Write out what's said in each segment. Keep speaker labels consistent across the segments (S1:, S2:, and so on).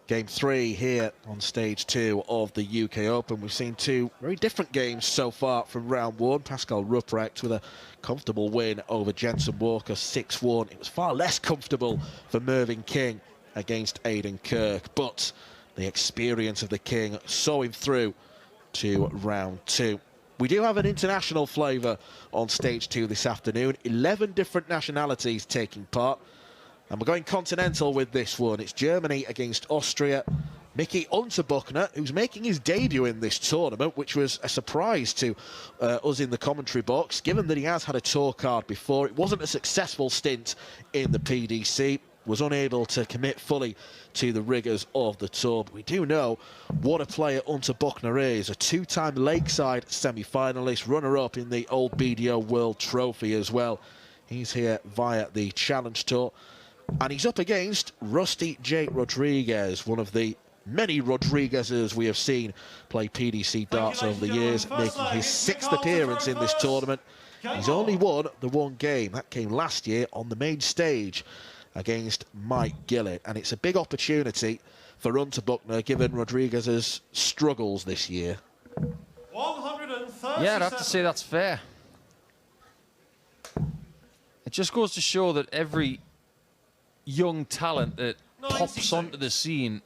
S1: Game 3 here on stage 2 of the UK Open. We've seen two very different games so far from round 1. Pascal Ruprecht with a comfortable win over Jensen Walker 6-1. It was far less comfortable for Mervyn King against Aidan Kirk, but the experience of the King saw him through to round 2. We do have an international flavour on stage 2 this afternoon. 11 different nationalities taking part. And we're going continental with this one. It's Germany against Austria. Mickey Unterbuchner, who's making his debut in this tournament, which was a surprise to us in the commentary box, given that he has had a tour card before. It wasn't a successful stint in the PDC, was unable to commit fully to the rigours of the tour. But we do know what a player Unterbuchner is, a two-time Lakeside semi-finalist, runner-up in the old BDO World Trophy as well. He's here via the Challenge Tour. And he's up against Rusty J. Rodriguez, one of the many Rodriguezes we have seen play PDC darts over the years, making his 6th appearance in this tournament. He's only won the one game. That came last year on the main stage against Mike Gillett. And it's a big opportunity for Unterbuchner, given Rodriguez's struggles this year.
S2: Yeah, I'd have to say that's fair. It just goes to show that every young talent that pops onto the scene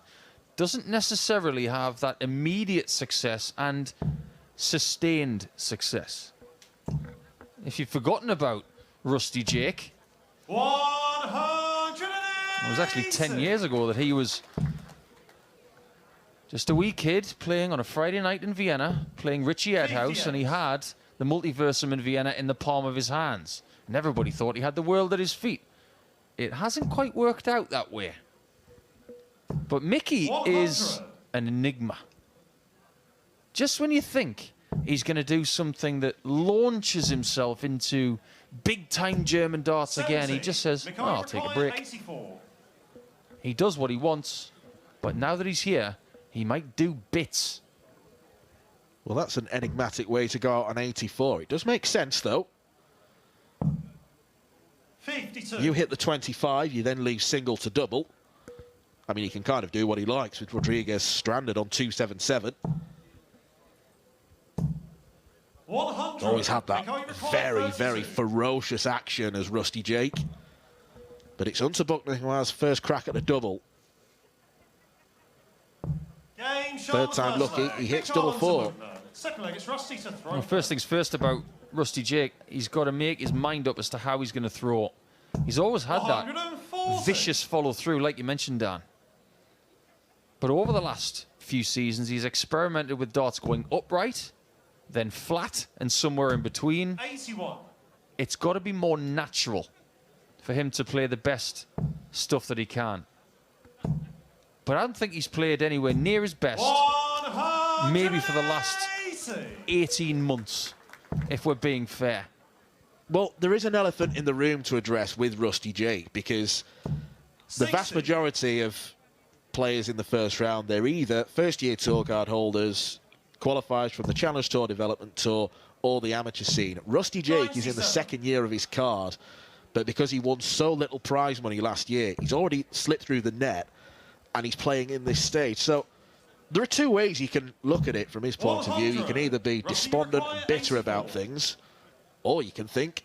S2: doesn't necessarily have that immediate success and sustained success. If you've forgotten about Rusty Jake, it was actually 10 years ago that he was just a wee kid playing on a Friday night in Vienna, playing Richie Edhouse, and he had the Multiversum in Vienna in the palm of his hands. And everybody thought he had the world at his feet. It hasn't quite worked out that way. But Mickey is an enigma. Just when you think he's going to do something that launches himself into big-time German darts again, he just says, oh, I'll take a break. He does what he wants, but now that he's here, he might do bits.
S1: Well, that's an enigmatic way to go out on 84. It does make sense, though.
S3: 52.
S1: You hit the 25, you then leave single to double. I mean, he can kind of do what he likes with Rodriguez stranded on 277. Always had that very, very ferocious action as Rusty Jake. But it's Unterbuchner who has first crack at the double. Third time lucky, he hits double 4.
S3: Second leg, it's Rusty to throw.
S2: Well, first things first about Rusty Jake, he's got to make his mind up as to how he's going to throw. He's always had that vicious follow-through, like you mentioned, Dan. But over the last few seasons, he's experimented with darts going upright, then flat, and somewhere in between.
S3: 81.
S2: It's got to be more natural for him to play the best stuff that he can. But I don't think he's played anywhere near his best, maybe for the last 18 months, if we're being fair.
S1: Well, there is an elephant in the room to address with Rusty Jake, because the vast majority of players in the first round, they're either first-year tour card holders, qualifiers from the Challenge Tour, Development Tour, or the amateur scene. Rusty Jake is in the second year of his card, but because he won so little prize money last year, he's already slipped through the net, and he's playing in this stage. So there are two ways you can look at it from his point of view. You can either be despondent and bitter about things, or you can think,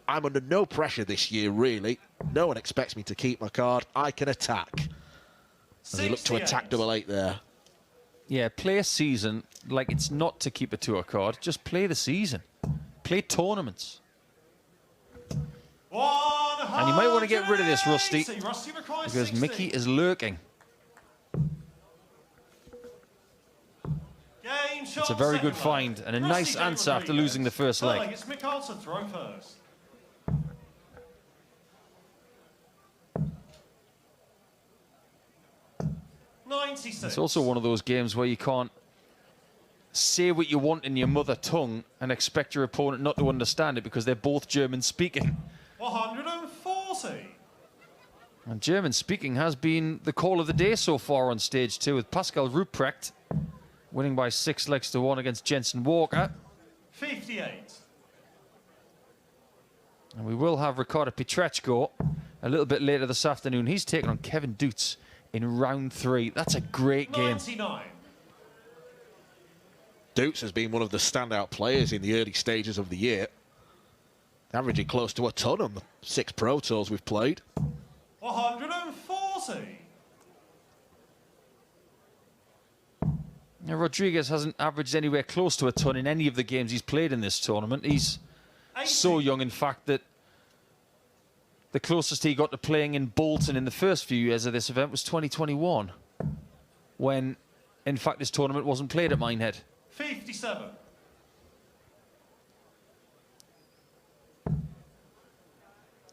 S1: I'm under no pressure this year, really. No one expects me to keep my card. I can attack. And he looked to attack double 8 there.
S2: Yeah, play a season like it's not to keep a tour card. Just play the season. Play tournaments. And you might want to get rid of this, Rusty, because Mickey is lurking. It's a very good find and a nice answer after losing the first leg.
S3: It's Mikhail to throw first.
S2: It's also one of those games where you can't say what you want in your mother tongue and expect your opponent not to understand it, because they're both German speaking.
S3: 140.
S2: And German speaking has been the call of the day so far on stage 2, with Pascal Ruprecht winning by 6 legs to 1 against Jensen Walker.
S3: 58.
S2: And we will have Ricardo Pietreczko a little bit later this afternoon. He's taking on Kevin Dutz in round 3. That's a great game.
S3: 99.
S1: Dukes has been one of the standout players in the early stages of the year, averaging close to a ton on the 6 Pro Tours we've played.
S3: 140.
S2: Now, Rodriguez hasn't averaged anywhere close to a ton in any of the games he's played in this tournament. He's
S3: 80.
S2: so young, in fact, that the closest he got to playing in Bolton in the first few years of this event was 2021, when, in fact, this tournament wasn't played at Minehead.
S3: 57.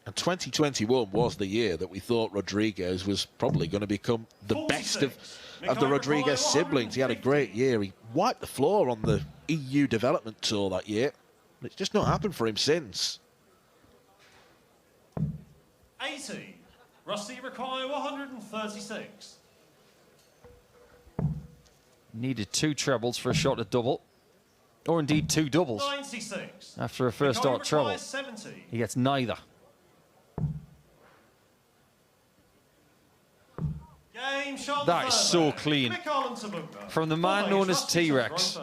S1: And 2021 was the year that we thought Rodriguez was probably going to become the best of the Rodriguez siblings. He had a great year. He wiped the floor on the EU development tour that year. It's just not happened for him since.
S3: 80. Rusty require 136.
S2: Needed 2 trebles for a shot at double, or indeed 2 doubles
S3: 96.
S2: after a first start treble.
S3: 70.
S2: He gets neither.
S3: Game shot
S2: That is so clean from the man known as T-Rex.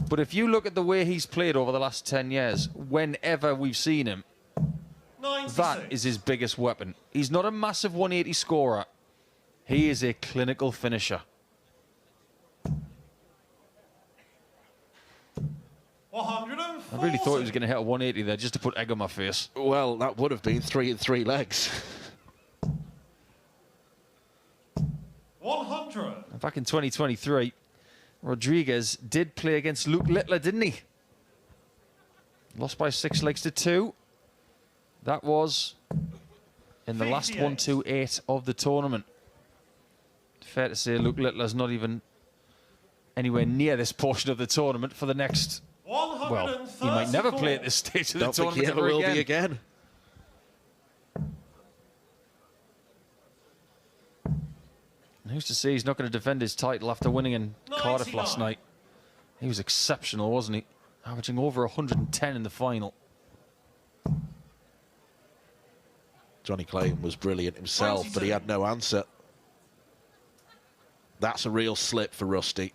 S2: But if you look at the way he's played over the last 10 years, whenever we've seen him,
S3: 96.
S2: that is his biggest weapon. He's not a massive 180 scorer. He is a clinical finisher.
S3: 140.
S2: I really thought he was going to hit a 180 there just to put egg on my face.
S1: Well, that would have been 3 and 3 legs.
S3: 100.
S2: Back in 2023, Rodriguez did play against Luke Littler, didn't he? Lost by 6 legs to 2. That was in the last
S3: 58.
S2: 1-2-8 of the tournament. Fair to say Luke Littler's not even anywhere near this portion of the tournament for the next... Well, he might never play at this stage of the
S1: Don't think
S2: tournament
S1: he ever
S2: ever
S1: will
S2: again.
S1: be again.
S2: And who's to say he's not going to defend his title after winning in Cardiff last
S3: 99.
S2: night? He was exceptional, wasn't he? Averaging over 110 in the final.
S1: Johnny Clayton was brilliant himself, but he
S3: 22.
S1: had no answer. That's a real slip for Rusty.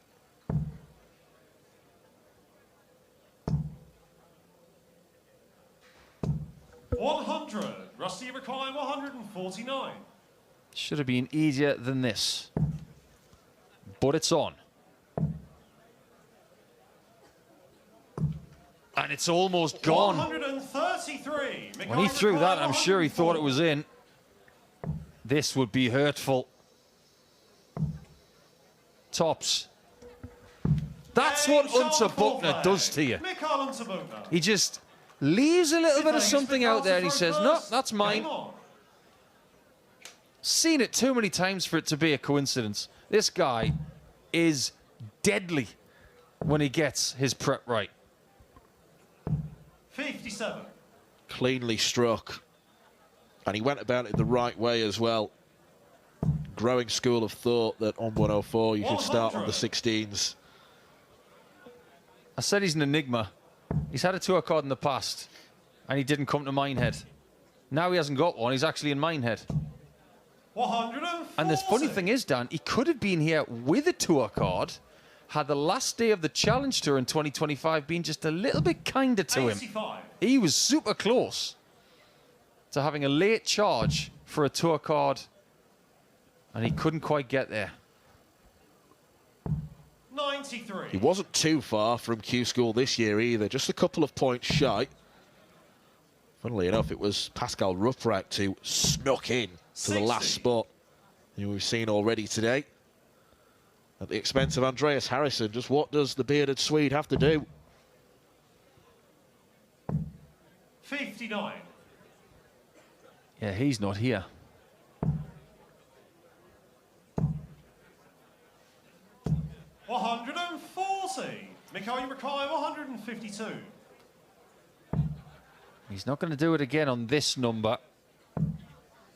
S3: Rusty require 149.
S2: Should have been easier than this. But it's on. And it's almost gone.
S3: 133.
S2: When he threw that, I'm sure he thought it was in. This would be hurtful. Tops. That's what Unterbuchner does to you. He just leaves a little bit of something out there and he says, no, that's mine. Seen it too many times for it to be a coincidence. This guy is deadly when he gets his prep right.
S3: 57.
S1: Cleanly struck. And he went about it the right way as well. Growing school of thought that on 104 you should start on the 16s.
S2: I said he's an enigma. He's had a tour card in the past and he didn't come to Minehead. Now he hasn't got one, he's actually in Minehead.
S3: 140.
S2: And the funny thing is, Dan, he could have been here with a tour card had the last day of the Challenge Tour in 2025 been just a little bit kinder to him.
S3: 85.
S2: He was super close to having a late charge for a tour card and he couldn't quite get there.
S3: 93.
S1: He wasn't too far from Q School this year either, just a couple of points shy. Funnily enough, it was Pascal Ruprecht who snuck in to the last
S3: 60.
S1: spot, who we've seen already today. At the expense of Andreas Harrison, just what does the bearded Swede have to do?
S3: 59.
S2: Yeah, he's not here.
S3: $140. Mikhail, you require 152.
S2: He's not going to do it again on this number.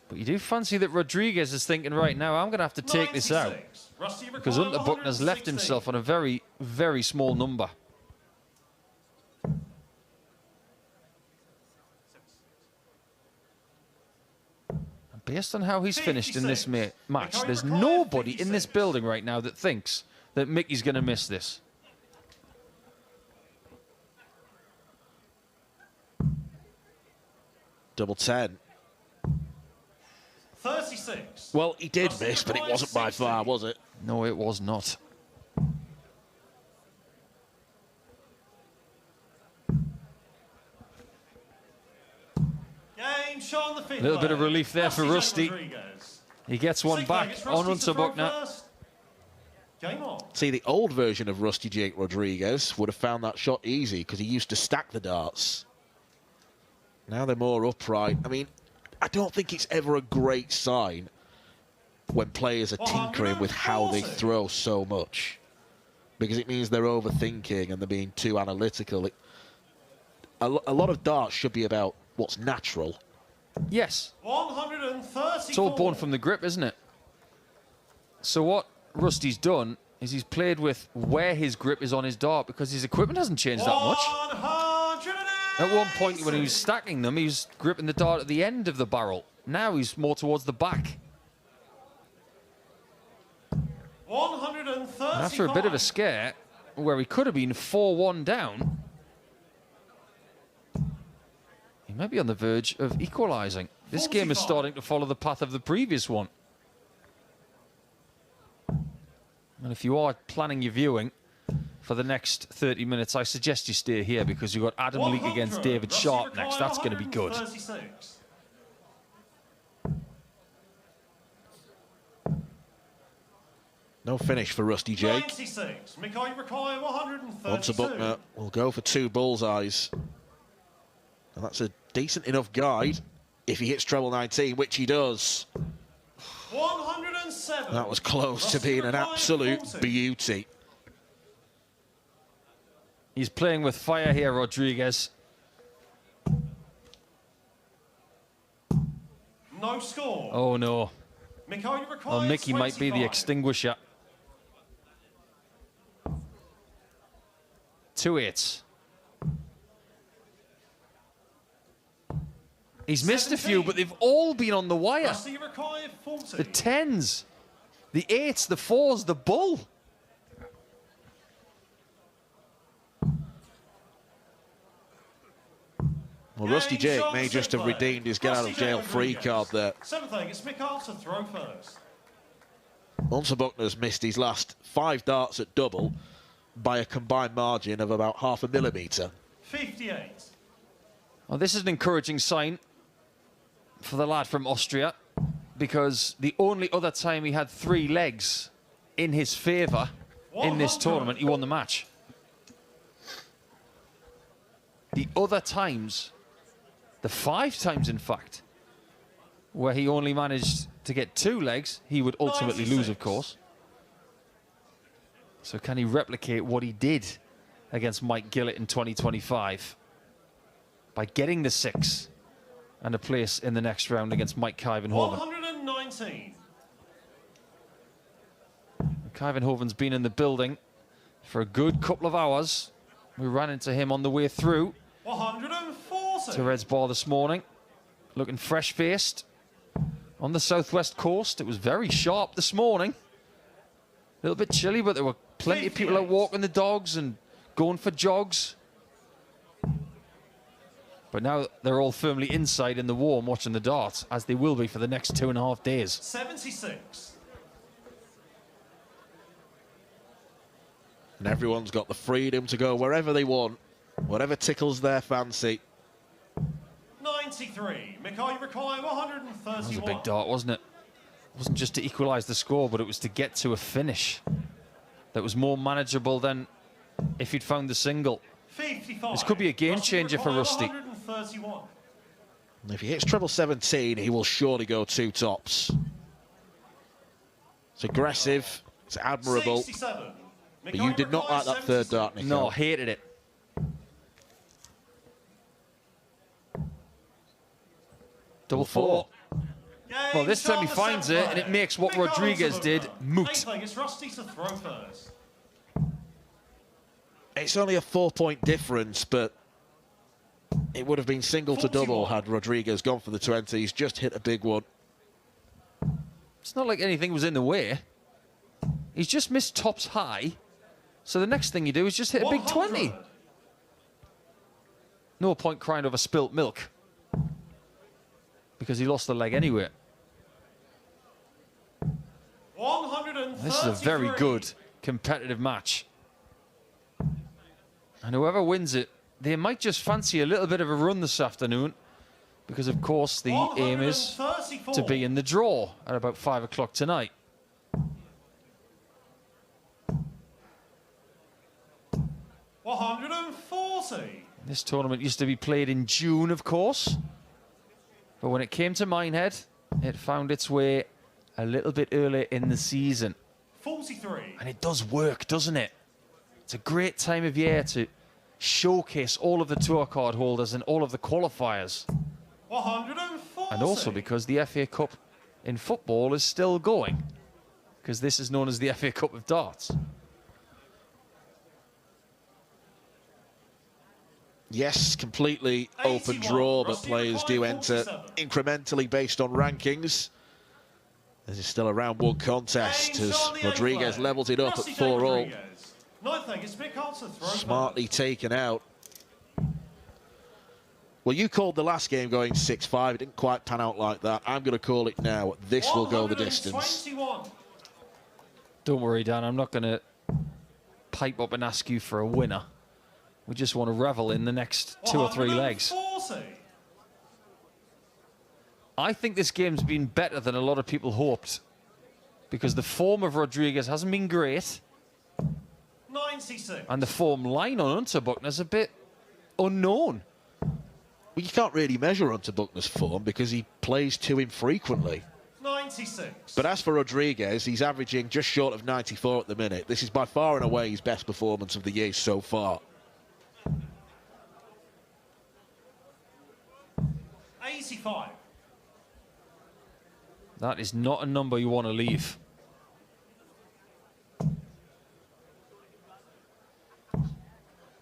S2: But you do fancy that Rodriguez is thinking, right now, I'm going to have to take this out.
S3: 96. Rusty require
S2: Because Unterbuchner's left
S3: 116.
S2: himself on a very, very small number. And Based on how he's finished in this
S3: 56.
S2: match, there's
S3: Required
S2: nobody in
S3: 56.
S2: this building right now that thinks that Mickey's going to miss this.
S1: Double 10.
S3: 36.
S1: Well, he did
S3: That's
S1: miss, but it
S3: required
S1: wasn't by
S3: 60.
S1: far, was it?
S2: No, it was not.
S3: Game shot on the fifth.
S2: A little bit of relief there for Rusty.
S3: Rodriguez.
S2: He gets one
S3: Sixth
S2: back
S3: leg, it's
S2: on
S3: Rusty to throw
S2: Unterbuchner.
S3: first. Game on.
S1: See, the old version of Rusty Jake Rodriguez would have found that shot easy because he used to stack the darts. Now they're more upright. I mean, I don't think it's ever a great sign when players are tinkering with how they throw so much, because it means they're overthinking and they're being too analytical. A lot of darts should be about what's natural.
S2: Yes.
S3: 134.
S2: It's all born from the grip, isn't it? So what Rusty's done is he's played with where his grip is on his dart, because his equipment hasn't changed that much.
S3: 180.
S2: At one point when he was stacking them, he was gripping the dart at the end of the barrel. Now he's more towards the back.
S3: 135.
S2: And after a bit of a scare, where he could have been 4-1 down, he might be on the verge of equalising. This game is
S3: 45.
S2: starting to follow the path of the previous one. And if you are planning your viewing for the next 30 minutes, I suggest you stay here, because you've got Adam Leake against
S3: 100.
S2: David
S3: Rusty
S2: Sharp next.
S3: required
S2: That's going to be good.
S3: 136.
S1: No finish for Rusty Jake.
S3: 96. Mikhail require 132.
S1: Unterbuchner will go for 2 bullseyes. And that's a decent enough guide if he hits treble 19, which he does.
S3: 107.
S1: That was close to
S3: Rusty
S1: being an
S3: required
S1: absolute
S3: 40.
S1: beauty.
S2: He's playing with fire here, Rodriguez.
S3: No score.
S2: Oh, no.
S3: Mikhail
S2: Oh,
S3: requires
S2: Mickey might be the
S3: 25.
S2: extinguisher. 2-8. He's missed a few,
S3: 17.
S2: but they've all been on the wire.
S3: Rusty required 40.
S2: The 10s, the 8s, the 4s, the bull.
S1: Well, Rusty
S3: Game
S1: Jake
S3: shot
S1: may
S3: on
S1: just have
S3: sixth leg.
S1: redeemed his get out of
S3: Rusty
S1: jail
S3: Jake
S1: free
S3: Rodriguez.
S1: card there.
S3: Seventh leg, it's Mikhail to throw first.
S1: Unterbuchner's missed his last 5 darts at double by a combined margin of about half a millimetre.
S3: 58.
S2: Well, this is an encouraging sign for the lad from Austria, because the only other time he had 3 legs in his favour in this
S3: 100.
S2: tournament, he won the match. The other times, the 5 times in fact, where he only managed to get 2 legs, he would ultimately lose, of
S3: 96.
S2: course. So can he replicate what he did against Mike Gillett in 2025 by getting the 6 and a place in the next round against Mike Kuyvenhoven?
S3: 119.
S2: Kuyvenhoven's been in the building for a good couple of hours. We ran into him on the way through
S3: 140.
S2: to Red's Bar this morning, looking fresh-faced on the southwest coast. It was very sharp this morning. A little bit chilly, but there were plenty of people out
S3: 58.
S2: walking the dogs and going for jogs. But now they're all firmly inside in the warm watching the darts, as they will be for the next 2.5 days.
S3: 76.
S1: And everyone's got the freedom to go wherever they want, whatever tickles their fancy.
S3: 93. Mikhail require 131.
S2: That was a big dart, wasn't it? It wasn't just to equalise the score, but it was to get to a finish that was more manageable than if he'd found the single.
S3: 55.
S2: This could be a game
S3: Rusty
S2: changer for
S3: require
S2: Rusty.
S3: 131.
S1: And if he hits treble 17, he will surely go 2 tops. It's aggressive, it's admirable,
S3: 67.
S1: but you did not like that third dart, Nico.
S2: No, hated it. Double 4. Well, this time he finds it, and it makes what Rodriguez did moot.
S3: Eighth leg, it's Rusty to throw first.
S1: It's only a 4-point difference, but it would have been single to double
S3: 41.
S1: had Rodriguez gone for the 20. He's just hit a big one.
S2: It's not like anything was in the way. He's just missed tops high. So the next thing you do is just hit a big 20. No point crying over spilt milk. Because he lost the leg anyway.
S3: 133.
S2: This is a very good competitive match. And whoever wins it, they might just fancy a little bit of a run this afternoon. Because, of course, the aim is to be in the draw at about 5 o'clock tonight.
S3: $140.
S2: This tournament used to be played in June, of course. But when it came to Minehead, it found its way a little bit earlier in the season.
S3: 43.
S2: And it does work, doesn't it? It's a great time of year to showcase all of the tour card holders and all of the qualifiers.
S3: 140.
S2: And also because the FA Cup in football is still going. Because this is known as the FA Cup of Darts.
S1: Yes, completely open draw, but players do enter incrementally based on rankings. This is still a round one contest as Rodriguez levels it up at 4-all. Smartly taken out. Well, you called the last game going 6-5. It didn't quite pan out like that. I'm going to call it now. This will go the distance.
S2: Don't worry, Dan. I'm not going to pipe up and ask you for a winner. We just want to revel in the next 2 or 3 legs. I think this game's been better than a lot of people hoped. Because the form of Rodriguez hasn't been great.
S3: 96.
S2: And the form line on Unterbuchner's a bit unknown.
S1: Well, you can't really measure Unterbuchner's form because he plays too infrequently.
S3: 96.
S1: But as for Rodriguez, he's averaging just short of 94 at the minute. This is by far and away his best performance of the year so far.
S3: 85.
S2: That is not a number you want to leave.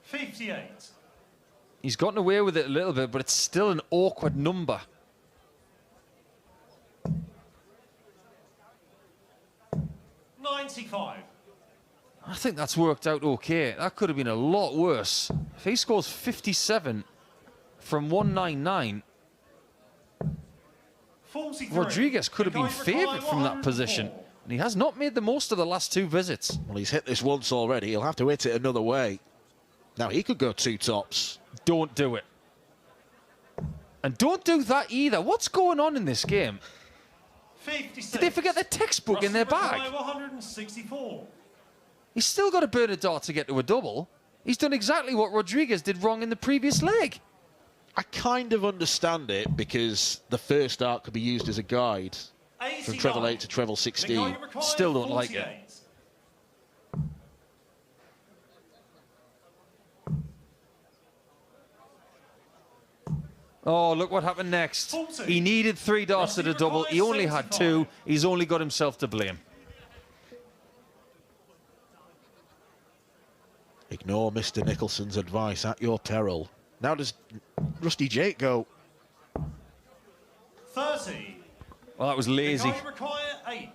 S3: $58.
S2: He's gotten away with it a little bit, but it's still an awkward number.
S3: $95.
S2: I think that's worked out okay. That could have been a lot worse. If he scores 57 from 199,
S3: 43.
S2: Rodriguez could have been favoured from that position. And he has not made the most of the last 2 visits.
S1: Well, he's hit this once already. He'll have to hit it another way. Now, he could go 2 tops.
S2: Don't do it. And don't do that either. What's going on in this game?
S3: 56.
S2: Did they forget their textbook in their bag?
S3: 164.
S2: He's still got to burn a dart to get to a double. He's done exactly what Rodriguez did wrong in the previous leg.
S1: I kind of understand it because the first dart could be used as a guide from treble 8 to treble 16.
S2: Still don't like it. Oh, look what happened next.
S3: 40.
S2: He needed 3 darts at a double. He only had 2. He's only got himself to blame.
S1: Ignore Mr. Nicholson's advice at your peril. Now does Rusty Jake go?
S3: 30.
S2: Well, that was lazy.
S3: Require 8.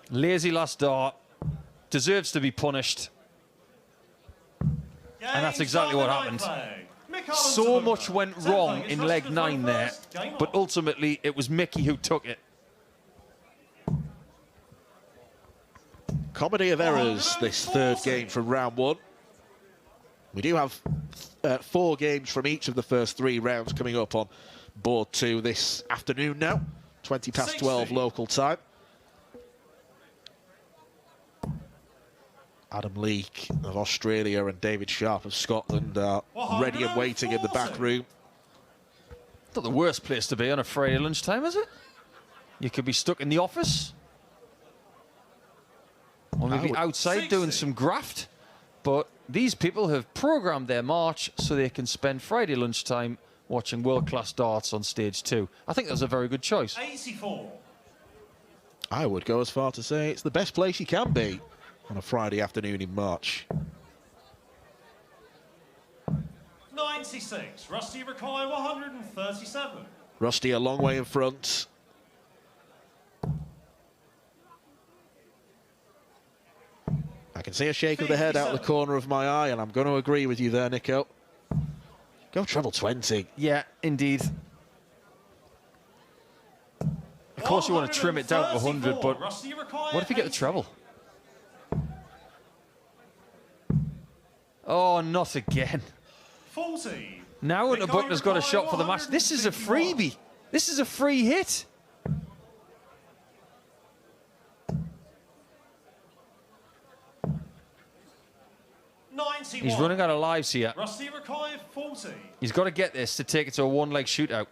S2: Lazy last dart. Deserves to be punished. And that's exactly what happened. So much went wrong in leg 9 there, but ultimately it was Mickey who took it.
S1: Comedy of errors, this third game from round 1. We do have 4 games from each of the first 3 rounds coming up on board 2 this afternoon now. 20 past 12 local time. Adam Leake of Australia and David Sharp of Scotland are ready and waiting in the back room.
S2: Not the worst place to be on a Friday lunchtime, is it? You could be stuck in the office. Or maybe outside doing some graft. But these people have programmed their march so they can spend Friday lunchtime watching world-class darts on stage 2. I think that's a very good choice.
S3: 84.
S1: I would go as far to say it's the best place you can be on a Friday afternoon in March.
S3: 96. Rusty require 137.
S1: Rusty a long way in front. I can see a shake of the head out of the corner of my eye, and I'm going to agree with you there, Nico. Go treble 20.
S2: Yeah, indeed. Of course you want to trim it down to 100, but what if you get the treble? Oh, not again.
S3: 40.
S2: Now Unterbuchner's got a shot for the match. This is a freebie. This is a free hit. He's running out of lives here.
S3: Rusty required 40.
S2: He's got to get this to take it to a one-leg shootout.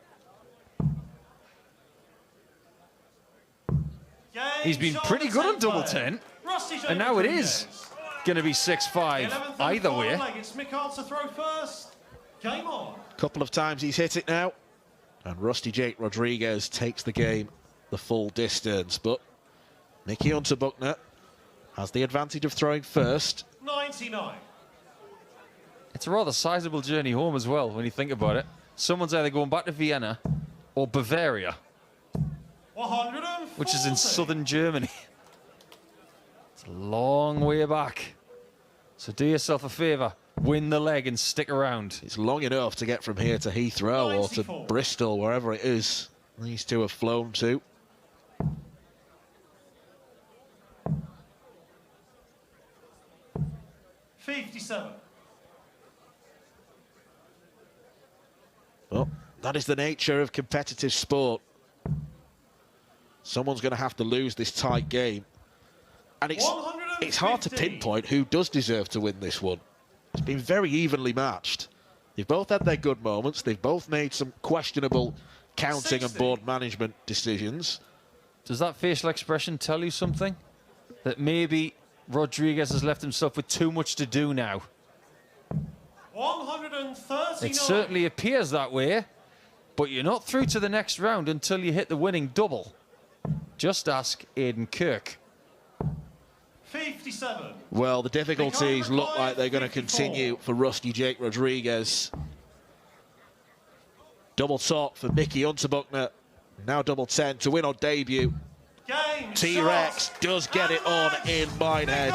S2: He's been pretty good on double 10. And now it is going to be 6-5 either way.
S3: It's Mikhail to throw first. Game on.
S1: Couple of times he's hit it now. And Rusty Jake Rodriguez takes the game the full distance. But Mickey Unterbuchner has the advantage of throwing first.
S3: 99.
S2: It's a rather sizable journey home as well, when you think about it. Someone's either going back to Vienna or Bavaria,
S3: 140.
S2: which is in southern Germany. It's a long way back. So do yourself a favour, win the leg and stick around.
S1: It's long enough to get from here to Heathrow
S3: 94.
S1: or to Bristol, wherever it is these two have flown to.
S3: $57.
S1: Well, that is the nature of competitive sport. Someone's going to have to lose this tight game. And it's hard to pinpoint who does deserve to win this one. It's been very evenly matched. They've both had their good moments. They've both made some questionable counting
S3: 60.
S1: and board management decisions.
S2: Does that facial expression tell you something? That maybe Rodriguez has left himself with too much to do now?
S3: 139.
S2: It certainly appears that way, but you're not through to the next round until you hit the winning double. Just ask Aidan Kirk.
S3: 57.
S1: Well, the difficulties look like they're going to continue for Rusty Jake Rodriguez. Double top for Mickey Unterbuchner. Now double 10 to win on debut.
S3: Game.
S1: T-Rex does get it on in Minehead.